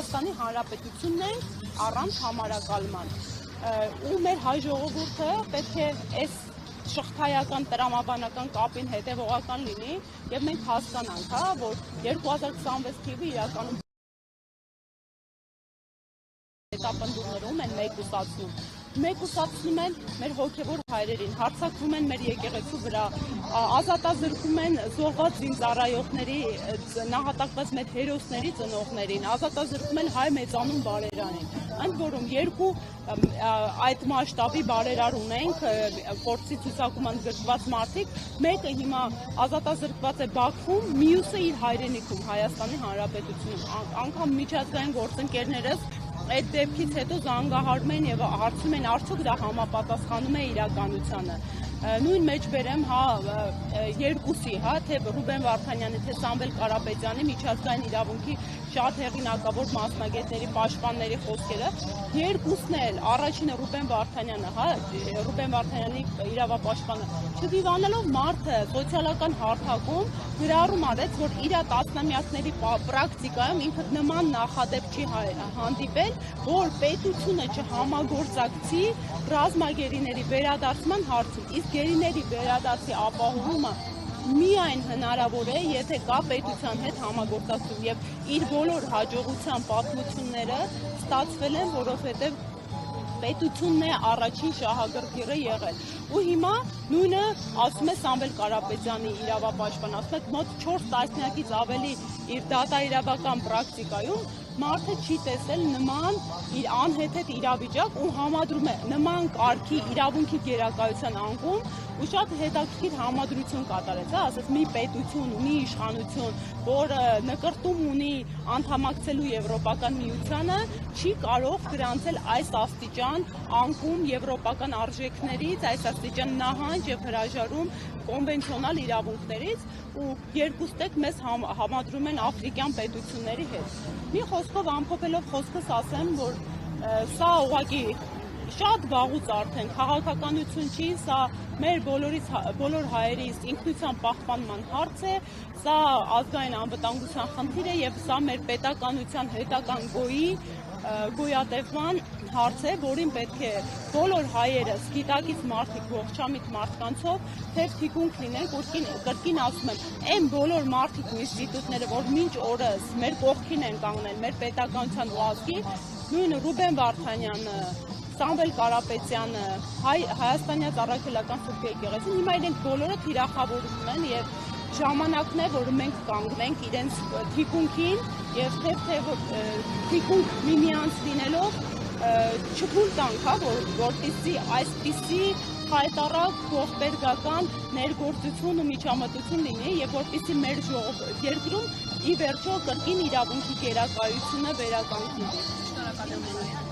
Հայաստանի Հանրապետությունն է առանց համարակալման։ Ու մեր հայ ժողովուրդը պետք է այս շղթայական տրամաբանական կապին հետևողական լինի եւ մենք հասկանանք, որ 2026 թիվը իրականում հետապնդումներում են մեկուսացնում են մեր հոգևոր հայրերին, հարձակվում են մեր եկեղեցու վրա, ազատազրկում են զոհված զինծառայողների, նահատակված մեր հերոսների ծնողներին, ազատազրկում են հայ մեծանուն բարերարին։ Ընդ որում երկու այդ մասշտաբի բարերար ունենք, փորձի ցուցակում ընդգրկված մարդիկ, մեկը հիմա ազատազրկված է Բաքվում, մյուսը իր հայրենիքում Հայաստանի Հանրապետությունում, անգամ միջազգային գործընկերներս այդ դեպքից հետո զանգահարում են եւ հարցում են արդյոք դա համապատասխանում է իրականությանը։ Նույն մեջբերեմ երկուսի, թե Ռուբեն Վարդանյանի, թե Սամվել Կարապետյանի միջազգային իրավունքի շատ հեղինակավոր մասնագետների պաշտպանների խոսքերը, երկուսն էլ, առաջինը Ռուբեն Վարդանյանի իրավապաշտպանը, չդիվանելով մարդը սոցիալական հարթակում գրառում արեց, որ իր տասնամյակների պրակտիկայում ինքը նման նախադեպ չի հանդիպել, որ պետությունը չհամագործակցի ռազմագերիների վերադարձման հարցում, իսկ գերիների վերադարձի ապահովումը միայն հնարավոր է, եթե կա պետության հետ համագործակցություն եւ իր բոլոր հաջողության պատմությունները ստացվել են, որովհետեւ պետությունն է առաջին շահագրգիռը եղել։ Ու հիմա նույնը ասում է Սամվել Կարապետյանի իրավապաշտպան, ասում է մոտ 4 տասնյակից ավելի իր դատաիրավական պրակտիկայում մարդը չի տեսել նման իր անհեթեթ իրավիճակ ու համադրում է նման կարգի իրավունքի գերակայության անկում ու շատ հետաքրքիր համադրություն կատարեց, ասես մի պետություն, մի իշխանություն, որ նկրտում ունի անդամակցելու Եվրոպական միությանը, չի կարող գրանցել այս աստիճան անկում եվրոպական արժեքներից, այս աստիճան նահանջ եւ հրաժարում կոնվենցիոնալ իրավունքներից ու երկուստեք մեզ համադրում են աֆրիկյան պետությունների հետ։ Մի խոսքով ամփոփելով խոսքս ասեմ, որ սա ուղղակի շատ վաղուց արդեն քաղաքականություն չի, սա մեր բոլոր հայերիս ինքնության պահպանման հարց է, սա ազգային անվտանգության խնդիր է եւ սա մեր պետականության հետագան գոյատևման հարց է, որին պետք է բոլոր հայերը, գիտակից մարդիկ, ողջամիտ մարդկանցով թեև թիկունք լինեն, կրկին ասում եմ, այն բոլոր մարդիկ ու ինստիտուտները, որ մինչ օրս մեր կողքին են կանգնել, մեր պետականության ու ազգի, նույն Ռուբեն Վարդանյանը, Սամվել Կարապետյանը, Հայաստանյան Առաքելական Սուրբ եկեղեցին, հիմա իրենք բոլորը թիրախավորում են եւ ժամանակն է, որ մենք կանգնենք իրենց թիկունքին եւ թեև թիկունք միմյանց լինելով չփուլ տանք, որպեսզի այսպիսի հայտարարակ ողբերգական ներգործություն ու միջամտություն լինի եւ որպեսզի մեր երկրում ի վերջո կրկին իրավունքի գերակայությունը վերականգնվի։